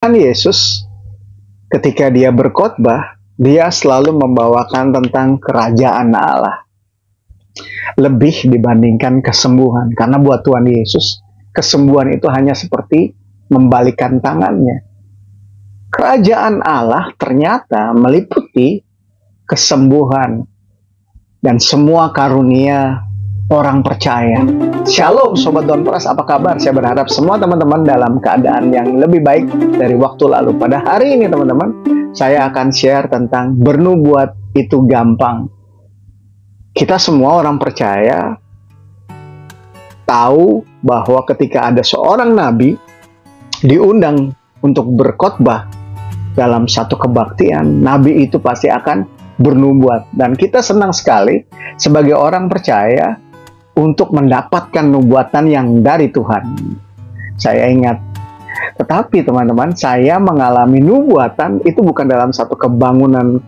Tuhan Yesus ketika dia berkhotbah, dia selalu membawakan tentang kerajaan Allah. Lebih dibandingkan kesembuhan. Karena buat Tuhan Yesus, kesembuhan itu hanya seperti membalikkan tangannya. Kerajaan Allah ternyata meliputi kesembuhan dan semua karunia orang percaya. Shalom Sobat Downpras, apa kabar? Saya berharap semua teman-teman dalam keadaan yang lebih baik dari waktu lalu. Pada hari ini teman-teman, saya akan share tentang bernubuat itu gampang. Kita semua orang percaya tahu bahwa ketika ada seorang nabi diundang untuk berkhotbah dalam satu kebaktian, nabi itu pasti akan bernubuat. Dan kita senang sekali sebagai orang percaya untuk mendapatkan nubuatan yang dari Tuhan. Saya ingat. Tetapi teman-teman, saya mengalami nubuatan itu bukan dalam satu kebangunan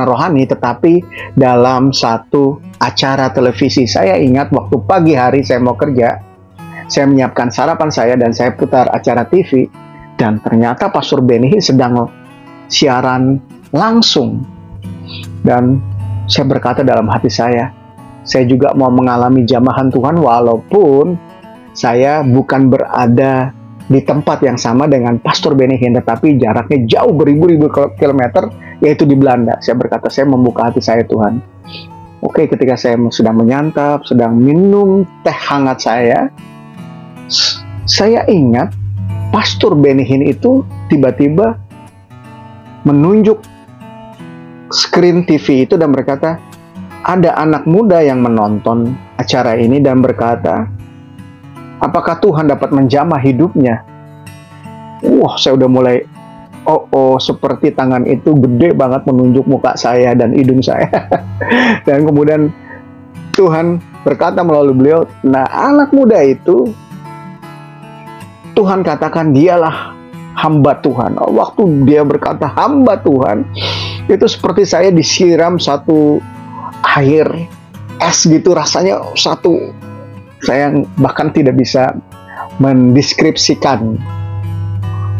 rohani, tetapi dalam satu acara televisi. Saya ingat waktu pagi hari saya mau kerja, saya menyiapkan sarapan saya dan saya putar acara TV, dan ternyata Pastor Benny sedang siaran langsung. Dan saya berkata dalam hati saya juga mau mengalami jamahan Tuhan walaupun saya bukan berada di tempat yang sama dengan Pastor Benny, tetapi jaraknya jauh beribu-ribu kilometer, yaitu di Belanda. Saya berkata, saya membuka hati saya Tuhan. Oke, ketika saya sedang menyantap, sedang minum teh hangat saya ingat Pastor Benny itu tiba-tiba menunjuk screen TV itu dan berkata, ada anak muda yang menonton acara ini dan berkata, apakah Tuhan dapat menjamah hidupnya? Wah, saya udah mulai, seperti tangan itu gede banget menunjuk muka saya dan hidung saya. Dan kemudian Tuhan berkata melalui beliau, nah anak muda itu, Tuhan katakan dialah hamba Tuhan. Waktu dia berkata hamba Tuhan, itu seperti saya disiram satu air es gitu, rasanya saya bahkan tidak bisa mendeskripsikan.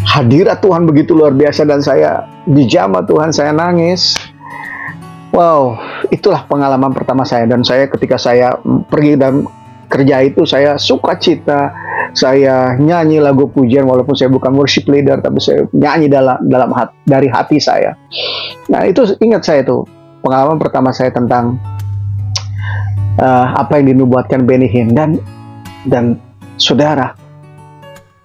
Hadirat Tuhan begitu luar biasa dan saya dijamah Tuhan, saya nangis. Wow, itulah pengalaman pertama saya. Dan saya ketika saya pergi dan kerja itu, saya sukacita, saya nyanyi lagu pujian walaupun saya bukan worship leader, tapi saya nyanyi dari hati saya. Nah, itu ingat saya tuh pengalaman pertama saya tentang apa yang dinubuatkan Benny Hinn. Dan saudara,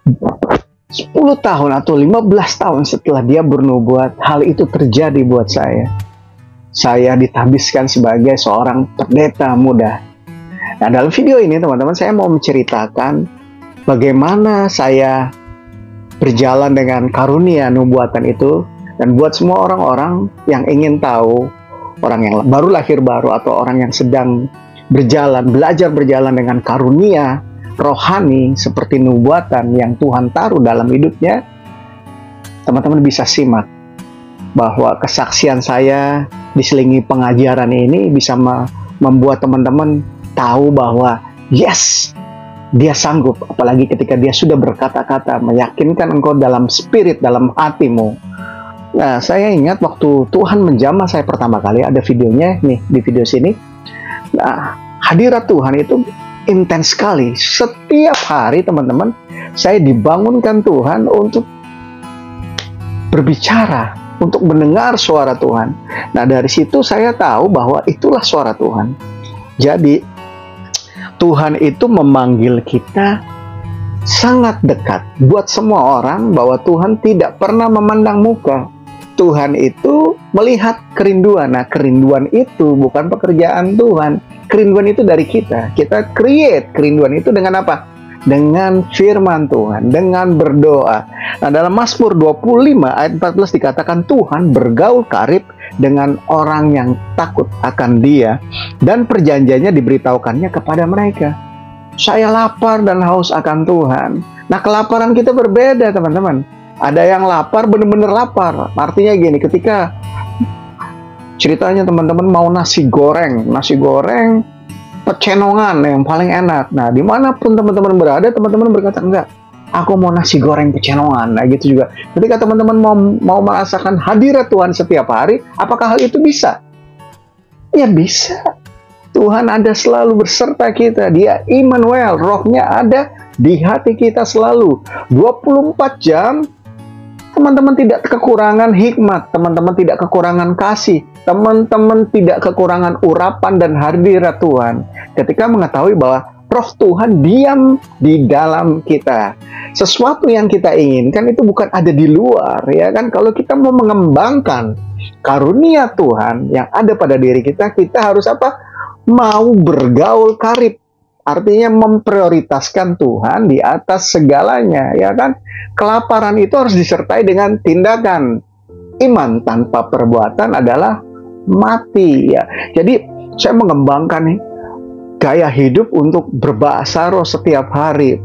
10 tahun atau 15 tahun setelah dia bernubuat, hal itu terjadi buat saya. Saya ditabiskan sebagai seorang pendeta muda. Nah, dalam video ini teman-teman, saya mau menceritakan bagaimana saya berjalan dengan karunia nubuatan itu. Dan buat semua orang-orang yang ingin tahu, orang yang baru lahir baru atau orang yang sedang belajar berjalan dengan karunia rohani seperti nubuatan yang Tuhan taruh dalam hidupnya, teman-teman bisa simak bahwa kesaksian saya diselingi pengajaran ini bisa membuat teman-teman tahu bahwa yes, dia sanggup, apalagi ketika dia sudah berkata-kata meyakinkan engkau dalam spirit, dalam hatimu. Nah, saya ingat waktu Tuhan menjamah saya pertama kali, ada videonya nih di video sini. Nah, hadirat Tuhan itu intens sekali. Setiap hari teman-teman, saya dibangunkan Tuhan untuk berbicara, untuk mendengar suara Tuhan. Nah, dari situ saya tahu bahwa itulah suara Tuhan. Jadi, Tuhan itu memanggil kita sangat dekat. Buat semua orang bahwa Tuhan tidak pernah memandang muka. Tuhan itu melihat kerinduan. Nah, kerinduan itu bukan pekerjaan Tuhan. Kerinduan itu dari kita. Kita create kerinduan itu dengan apa? Dengan firman Tuhan, dengan berdoa. Nah, dalam Mazmur 25 ayat 14 dikatakan Tuhan bergaul karib dengan orang yang takut akan Dia dan perjanjiannya diberitahukannya kepada mereka. Saya lapar dan haus akan Tuhan. Nah, kelaparan kita berbeda teman-teman. Ada yang lapar, benar-benar lapar. Artinya gini, ketika ceritanya teman-teman mau nasi goreng pecenongan yang paling enak. Nah, dimanapun teman-teman berada, teman-teman berkata, enggak, Aku mau nasi goreng pecenongan. Nah gitu juga. Ketika teman-teman mau merasakan hadirat Tuhan setiap hari, apakah hal itu bisa? Ya bisa. Tuhan ada selalu berserta kita. Dia Immanuel, rohnya ada di hati kita selalu. 24 jam, teman-teman tidak kekurangan hikmat, teman-teman tidak kekurangan kasih, teman-teman tidak kekurangan urapan dan hadirat Tuhan. Ketika mengetahui bahwa roh Tuhan diam di dalam kita. Sesuatu yang kita inginkan itu bukan ada di luar, ya kan? Kalau kita mau mengembangkan karunia Tuhan yang ada pada diri kita, kita harus apa? Mau bergaul karib. Artinya memprioritaskan Tuhan di atas segalanya, ya kan? Kelaparan itu harus disertai dengan tindakan. Iman tanpa perbuatan adalah mati, ya. Jadi saya mengembangkan nih gaya hidup untuk berbahasa roh setiap hari.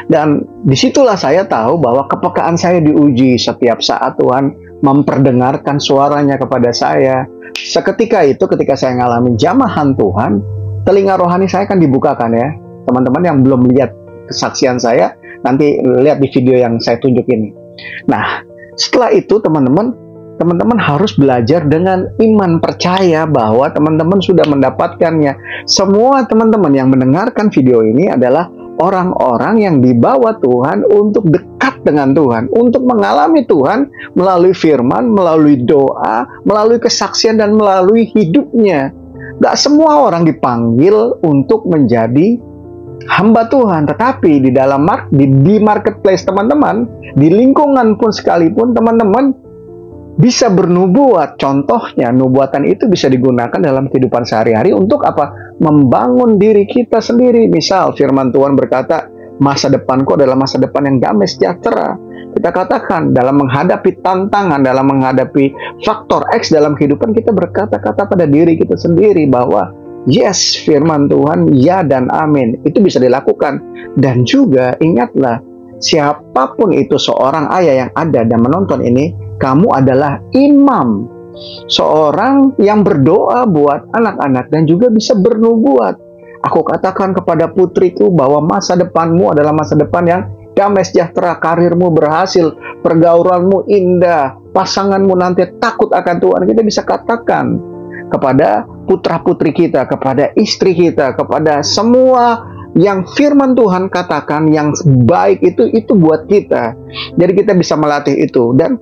Dan disitulah saya tahu bahwa kepekaan saya diuji setiap saat Tuhan memperdengarkan suaranya kepada saya. Seketika itu, ketika saya mengalami jamahan Tuhan, telinga rohani saya kan dibukakan ya. Teman-teman yang belum lihat kesaksian saya, nanti lihat di video yang saya tunjuk ini. Nah, setelah itu teman-teman harus belajar dengan iman percaya bahwa teman-teman sudah mendapatkannya. Semua teman-teman yang mendengarkan video ini adalah orang-orang yang dibawa Tuhan untuk dekat dengan Tuhan, untuk mengalami Tuhan melalui firman, melalui doa, melalui kesaksian, dan melalui hidupnya. Gak semua orang dipanggil untuk menjadi hamba Tuhan, tetapi di dalam di marketplace teman-teman, di lingkungan pun sekalipun teman-teman bisa bernubuat. Contohnya, nubuatan itu bisa digunakan dalam kehidupan sehari-hari untuk apa? Membangun diri kita sendiri. Misal, firman Tuhan berkata, masa depanku adalah masa depan yang damai sejahtera. Kita katakan, dalam menghadapi tantangan, dalam menghadapi faktor X dalam kehidupan, kita berkata-kata pada diri kita sendiri bahwa, yes, firman Tuhan, ya dan amin. Itu bisa dilakukan. Dan juga, ingatlah, siapapun itu seorang ayah yang ada dan menonton ini, kamu adalah imam, seorang yang berdoa buat anak-anak dan juga bisa bernubuat. Aku katakan kepada putriku bahwa masa depanmu adalah masa depan yang damai sejahtera, karirmu berhasil, pergaulanmu indah, pasanganmu nanti takut akan Tuhan. Kita bisa katakan kepada putra-putri kita, kepada istri kita, kepada semua yang firman Tuhan katakan yang baik itu buat kita. Jadi kita bisa melatih itu. Dan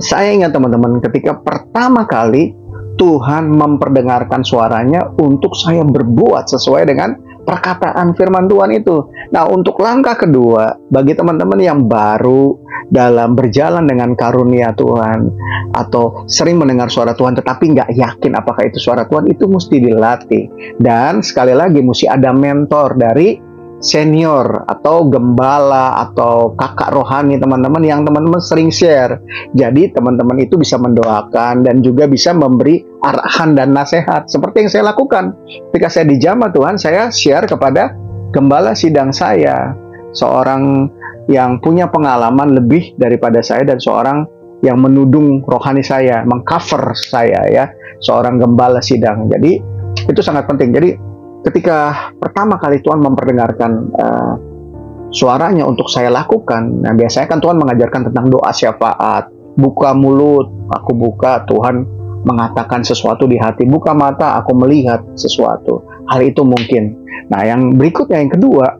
saya ingat teman-teman, ketika pertama kali Tuhan memperdengarkan suaranya untuk saya berbuat sesuai dengan perkataan firman Tuhan itu. Nah, untuk langkah kedua, bagi teman-teman yang baru dalam berjalan dengan karunia Tuhan, atau sering mendengar suara Tuhan tetapi nggak yakin apakah itu suara Tuhan, itu mesti dilatih. Dan sekali lagi, mesti ada mentor dari senior atau gembala atau kakak rohani teman-teman yang teman-teman sering share. Jadi teman-teman itu bisa mendoakan dan juga bisa memberi arahan dan nasihat seperti yang saya lakukan. Ketika saya di jamaah Tuhan, saya share kepada gembala sidang saya, seorang yang punya pengalaman lebih daripada saya dan seorang yang menudung rohani saya, mengcover saya ya, seorang gembala sidang. Jadi itu sangat penting. Jadi ketika pertama kali Tuhan memperdengarkan suaranya untuk saya lakukan, nah biasanya kan Tuhan mengajarkan tentang doa syafaat, buka mulut, aku buka, Tuhan mengatakan sesuatu di hati, buka mata, aku melihat sesuatu. Hal itu mungkin. Nah yang berikutnya, yang kedua,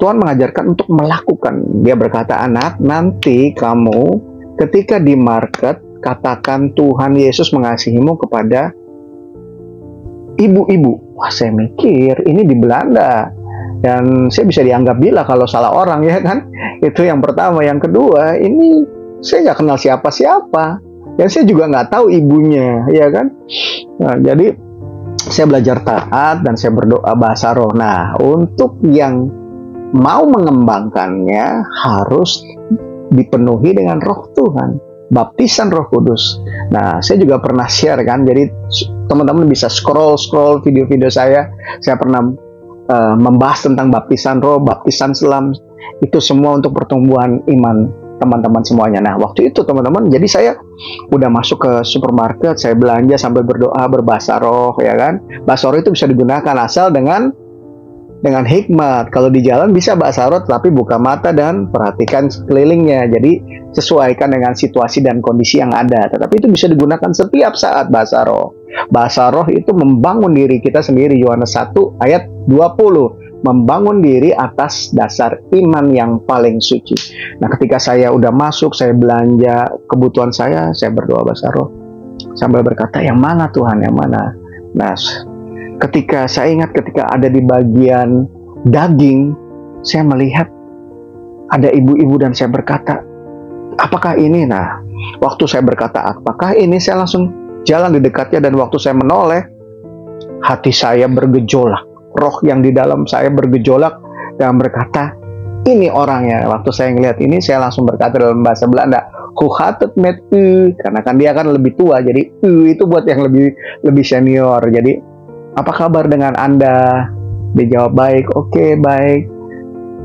Tuhan mengajarkan untuk melakukan. Dia berkata, anak, nanti kamu ketika di market, katakan Tuhan Yesus mengasihimu kepada ibu-ibu. Wah, saya mikir ini di Belanda dan saya bisa dianggap gila kalau salah orang, ya kan? Itu yang pertama. Yang kedua, ini saya nggak kenal siapa-siapa dan saya juga nggak tahu ibunya, ya kan? Nah, jadi saya belajar taat dan saya berdoa bahasa roh. Nah, untuk yang mau mengembangkannya harus dipenuhi dengan roh Tuhan, baptisan Roh Kudus. Nah, saya juga pernah share kan, jadi teman-teman bisa scroll video-video saya pernah membahas tentang baptisan roh, baptisan selam, itu semua untuk pertumbuhan iman teman-teman semuanya. Nah, waktu itu teman-teman, jadi saya udah masuk ke supermarket, saya belanja sambil berdoa berbahasa roh, ya kan. Bahasa roh itu bisa digunakan asal dengan dengan hikmat. Kalau di jalan bisa basarot, tapi buka mata dan perhatikan sekelilingnya. Jadi sesuaikan dengan situasi dan kondisi yang ada. Tetapi itu bisa digunakan setiap saat bahasa roh. Bahasa roh itu membangun diri kita sendiri. Yohanes 1 ayat 20. Membangun diri atas dasar iman yang paling suci. Nah, ketika saya udah masuk, saya belanja kebutuhan saya berdoa bahasa roh sambil berkata, yang mana Tuhan, yang mana? Nah, ketika saya ingat ketika ada di bagian daging, saya melihat ada ibu-ibu dan saya berkata, apakah ini? Nah, waktu saya berkata, apakah ini? Saya langsung jalan di dekatnya dan waktu saya menoleh, hati saya bergejolak. Roh yang di dalam saya bergejolak dan berkata, ini orangnya. Waktu saya ngelihat ini, saya langsung berkata dalam bahasa Belanda, "Kuhatet met u," karena kan dia kan lebih tua, jadi u itu buat yang lebih senior. Jadi, apa kabar dengan Anda? Dia jawab, baik, oke, baik.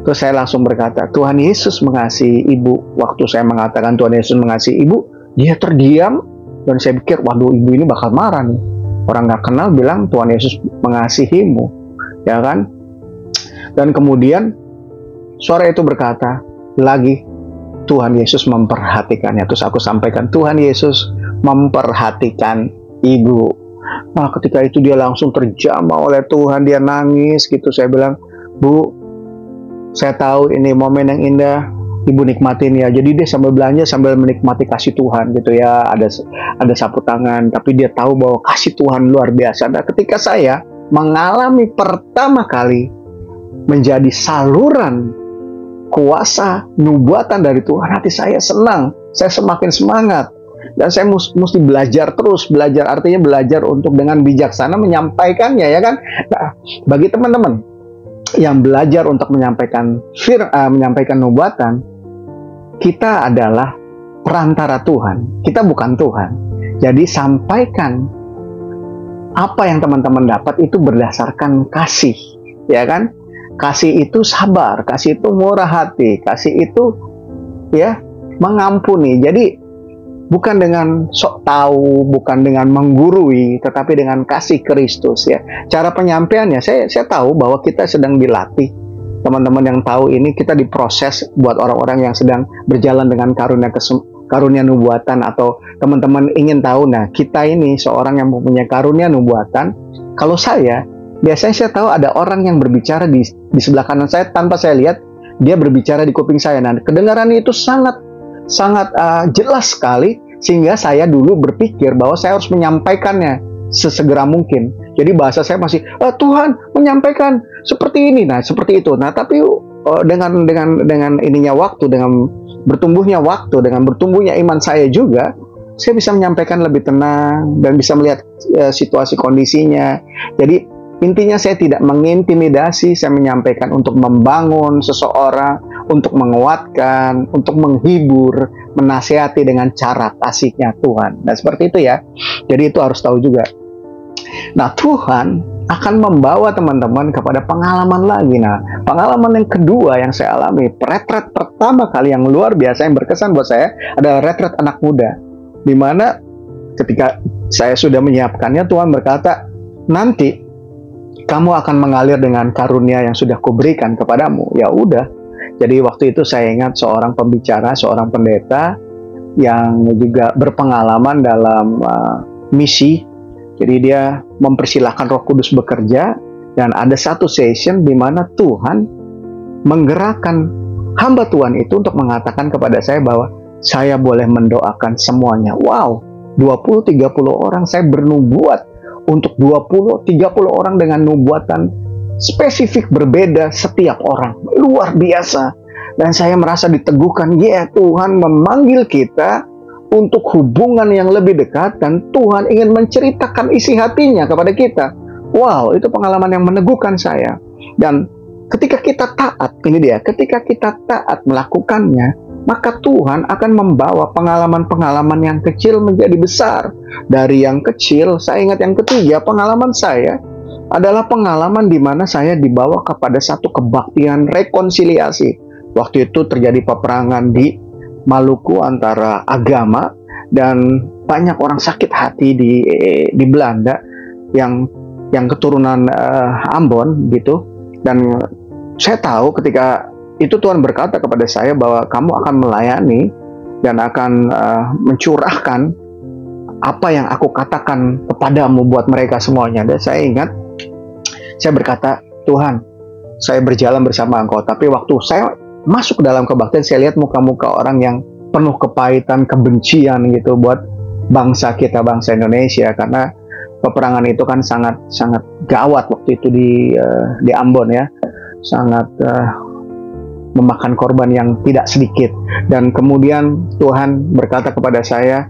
Terus saya langsung berkata, Tuhan Yesus mengasihi ibu. Waktu saya mengatakan Tuhan Yesus mengasihi ibu, dia terdiam dan saya pikir, waduh, ibu ini bakal marah nih. Orang gak kenal bilang Tuhan Yesus mengasihimu. Ya kan? Dan kemudian suara itu berkata lagi, Tuhan Yesus memperhatikannya. Terus aku sampaikan, Tuhan Yesus memperhatikan ibu. Nah, ketika itu dia langsung terjamah oleh Tuhan, dia nangis gitu. Saya bilang, Bu, saya tahu ini momen yang indah, ibu nikmatin ya. Jadi dia sambil belanja sambil menikmati kasih Tuhan gitu ya. Ada sapu tangan, tapi dia tahu bahwa kasih Tuhan luar biasa. Nah, ketika saya mengalami pertama kali menjadi saluran kuasa nubuatan dari Tuhan, hati saya senang, saya semakin semangat, dan saya mesti belajar terus. Belajar artinya belajar untuk dengan bijaksana menyampaikannya, ya kan? Nah, bagi teman-teman yang belajar untuk menyampaikan nubuatan, kita adalah perantara Tuhan, kita bukan Tuhan. Jadi sampaikan apa yang teman-teman dapat itu berdasarkan kasih, ya kan? Kasih itu sabar, kasih itu murah hati, kasih itu ya mengampuni. Jadi bukan dengan sok tahu, bukan dengan menggurui, tetapi dengan kasih Kristus ya. Cara penyampaiannya, saya tahu bahwa kita sedang dilatih. Teman-teman yang tahu ini, kita diproses buat orang-orang yang sedang berjalan dengan karunia nubuatan, atau teman-teman ingin tahu, nah kita ini seorang yang mempunyai karunia nubuatan. Kalau biasanya saya tahu ada orang yang berbicara di sebelah kanan saya tanpa saya lihat, dia berbicara di kuping saya. Nah, kedengaran itu sangat jelas sekali, sehingga saya dulu berpikir bahwa saya harus menyampaikannya sesegera mungkin. Jadi bahasa saya masih, Tuhan menyampaikan seperti ini, nah seperti itu. Nah, tapi dengan ininya waktu, dengan bertumbuhnya waktu, dengan bertumbuhnya iman saya juga, saya bisa menyampaikan lebih tenang dan bisa melihat situasi kondisinya. Jadi intinya saya tidak mengintimidasi, saya menyampaikan untuk membangun seseorang, untuk menguatkan, untuk menghibur, menasihati dengan cara kasihnya Tuhan. Nah, seperti itu ya. Jadi itu harus tahu juga. Nah, Tuhan akan membawa teman-teman kepada pengalaman lagi. Nah, pengalaman yang kedua yang saya alami, retret pertama kali yang luar biasa yang berkesan buat saya adalah retret anak muda. Di mana ketika saya sudah menyiapkannya, Tuhan berkata, nanti kamu akan mengalir dengan karunia yang sudah kuberikan kepadamu. Ya udah. Jadi waktu itu saya ingat seorang pembicara, seorang pendeta yang juga berpengalaman dalam misi. Jadi dia mempersilahkan Roh Kudus bekerja, dan ada satu session di mana Tuhan menggerakkan hamba Tuhan itu untuk mengatakan kepada saya bahwa saya boleh mendoakan semuanya. Wow, 20-30 orang saya bernubuat untuk 20-30 orang dengan nubuatan spesifik berbeda setiap orang. Luar biasa. Dan saya merasa diteguhkan, Tuhan memanggil kita untuk hubungan yang lebih dekat, dan Tuhan ingin menceritakan isi hatinya kepada kita. Wow, itu pengalaman yang meneguhkan saya. Dan ketika kita taat, ini dia, ketika kita taat melakukannya, maka Tuhan akan membawa pengalaman-pengalaman yang kecil menjadi besar. Dari yang kecil, saya ingat yang ketiga, pengalaman saya adalah pengalaman di mana saya dibawa kepada satu kebaktian rekonsiliasi. Waktu itu terjadi peperangan di Maluku antara agama, dan banyak orang sakit hati di Belanda yang keturunan Ambon gitu. Dan saya tahu ketika itu Tuhan berkata kepada saya bahwa kamu akan melayani dan akan mencurahkan apa yang aku katakan kepadamu buat mereka semuanya. Dan saya ingat, saya berkata, Tuhan, saya berjalan bersama Engkau. Tapi waktu saya masuk ke dalam kebaktian, saya lihat muka-muka orang yang penuh kepahitan, kebencian gitu buat bangsa kita, bangsa Indonesia. Karena peperangan itu kan sangat gawat waktu itu di Ambon ya, sangat memakan korban yang tidak sedikit. Dan kemudian Tuhan berkata kepada saya,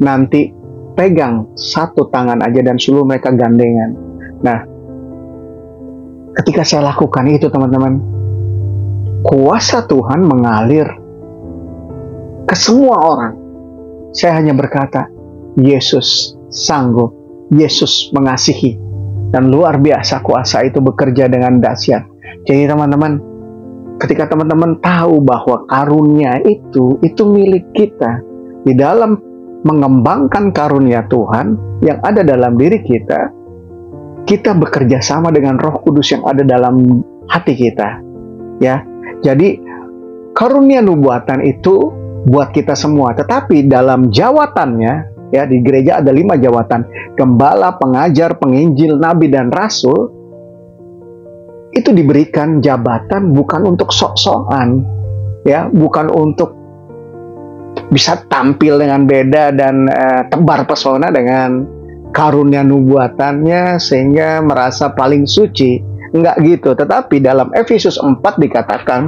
nanti pegang satu tangan aja dan suruh mereka gandengan. Nah, ketika saya lakukan itu teman-teman, kuasa Tuhan mengalir ke semua orang. Saya hanya berkata, Yesus sanggup, Yesus mengasihi, dan luar biasa kuasa itu bekerja dengan dahsyat. Jadi teman-teman, ketika teman-teman tahu bahwa karunia itu milik kita, di dalam mengembangkan karunia Tuhan yang ada dalam diri kita, kita bekerja sama dengan Roh Kudus yang ada dalam hati kita. Ya, jadi karunia nubuatan itu buat kita semua. Tetapi dalam jawatannya, ya, di gereja ada 5 jawatan: gembala, pengajar, penginjil, nabi, dan rasul. Itu diberikan jabatan bukan untuk sok-sokan, ya, bukan untuk bisa tampil dengan beda dan tebar pesona dengan karunia nubuatannya sehingga merasa paling suci. Enggak gitu. Tetapi dalam Efesus 4 dikatakan,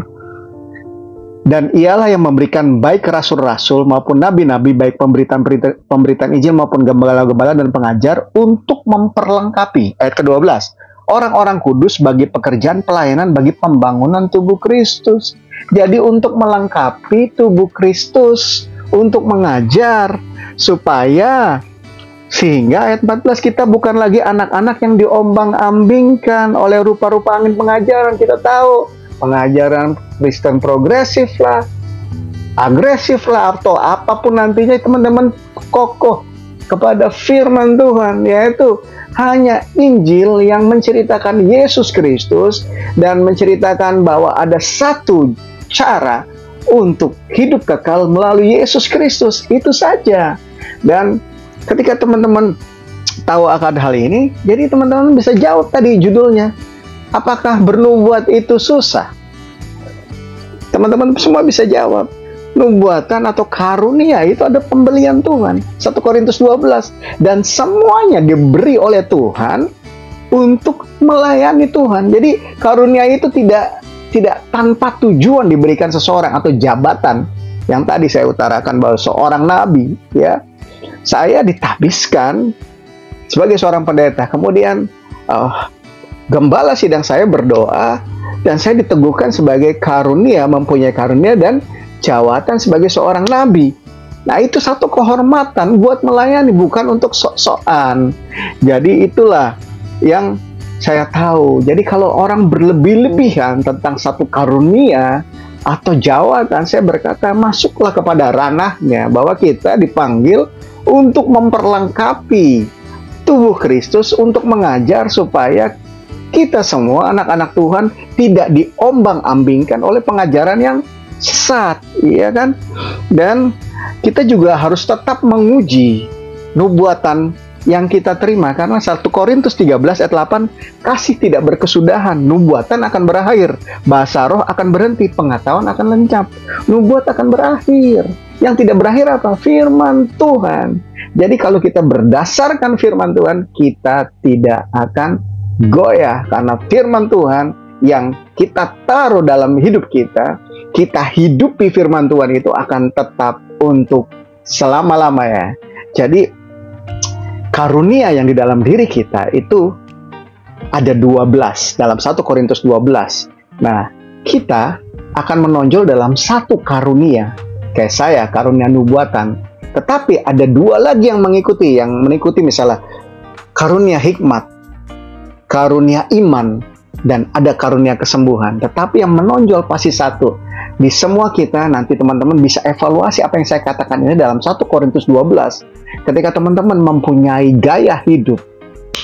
dan ialah yang memberikan baik rasul-rasul maupun nabi-nabi, baik pemberitaan Injil maupun gembala-gembala dan pengajar, untuk memperlengkapi, ayat ke-12, orang-orang kudus bagi pekerjaan pelayanan bagi pembangunan tubuh Kristus. Jadi untuk melengkapi tubuh Kristus, untuk mengajar, supaya sehingga ayat 14 kita bukan lagi anak-anak yang diombang-ambingkan oleh rupa-rupa angin pengajaran. Kita tahu pengajaran Kristen progresif lah, agresif lah, atau apapun nantinya, teman-teman kokoh kepada firman Tuhan, yaitu hanya Injil yang menceritakan Yesus Kristus dan menceritakan bahwa ada satu cara untuk hidup kekal melalui Yesus Kristus. Itu saja. Dan ketika teman-teman tahu akan hal ini, jadi teman-teman bisa jawab tadi judulnya, apakah bernubuat itu susah? Teman-teman semua bisa jawab. Nubuatan atau karunia itu ada pembelian Tuhan. 1 Korintus 12. Dan semuanya diberi oleh Tuhan untuk melayani Tuhan. Jadi karunia itu tidak tanpa tujuan diberikan seseorang atau jabatan. Yang tadi saya utarakan bahwa seorang nabi, ya, saya ditabiskan sebagai seorang pendeta. Kemudian gembala sidang saya berdoa, dan saya diteguhkan sebagai karunia, mempunyai karunia dan jawatan sebagai seorang nabi. Nah, itu satu kehormatan buat melayani, bukan untuk sok-sokan. Jadi itulah yang saya tahu. Jadi kalau orang berlebih-lebihan tentang satu karunia atau jawatan, saya berkata masuklah kepada ranahnya, bahwa kita dipanggil untuk memperlengkapi tubuh Kristus, untuk mengajar supaya kita semua anak-anak Tuhan tidak diombang-ambingkan oleh pengajaran yang sesat, iya kan? Dan kita juga harus tetap menguji nubuatan yang kita terima, karena 1 Korintus 13 ayat 8, kasih tidak berkesudahan, nubuatan akan berakhir, bahasa roh akan berhenti, pengetahuan akan lenyap, nubuat akan berakhir. Yang tidak berakhir apa? Firman Tuhan. Jadi kalau kita berdasarkan firman Tuhan, kita tidak akan goyah, karena firman Tuhan yang kita taruh dalam hidup kita hidupi firman Tuhan itu akan tetap untuk selama-lamanya. Jadi karunia yang di dalam diri kita itu ada 12 dalam 1 Korintus 12. Nah, kita akan menonjol dalam satu karunia. Kayak saya, karunia nubuatan. Tetapi ada 2 lagi yang mengikuti misalnya karunia hikmat, karunia iman, dan ada karunia kesembuhan. Tetapi yang menonjol pasti satu. Di semua kita nanti teman-teman bisa evaluasi apa yang saya katakan ini dalam 1 Korintus 12. Ketika teman-teman mempunyai gaya hidup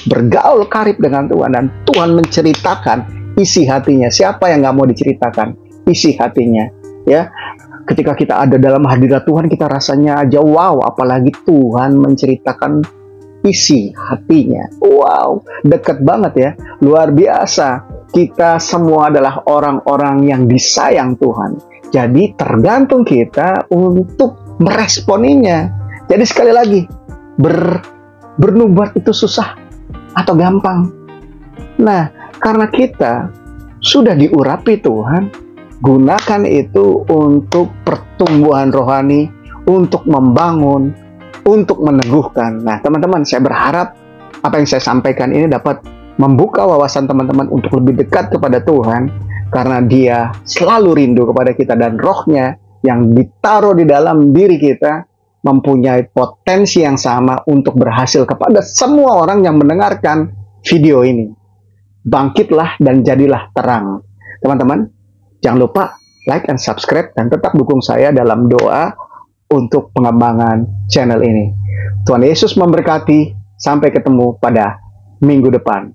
bergaul karib dengan Tuhan, dan Tuhan menceritakan isi hatinya. Siapa yang nggak mau diceritakan isi hatinya? Ya, ketika kita ada dalam hadirat Tuhan, kita rasanya aja wow, apalagi Tuhan menceritakan isi hatinya. Wow, dekat banget ya, luar biasa. Kita semua adalah orang-orang yang disayang Tuhan. Jadi tergantung kita untuk meresponinya. Jadi sekali lagi, bernubuat itu susah atau gampang? Nah, karena kita sudah diurapi Tuhan, gunakan itu untuk pertumbuhan rohani, untuk membangun, untuk meneguhkan. Nah, teman-teman, saya berharap apa yang saya sampaikan ini dapat membuka wawasan teman-teman untuk lebih dekat kepada Tuhan, karena Dia selalu rindu kepada kita, dan rohnya yang ditaruh di dalam diri kita mempunyai potensi yang sama untuk berhasil kepada semua orang yang mendengarkan video ini. Bangkitlah dan jadilah terang. Teman-teman, jangan lupa like and subscribe, dan tetap dukung saya dalam doa untuk pengembangan channel ini. Tuhan Yesus memberkati. Sampai ketemu pada minggu depan.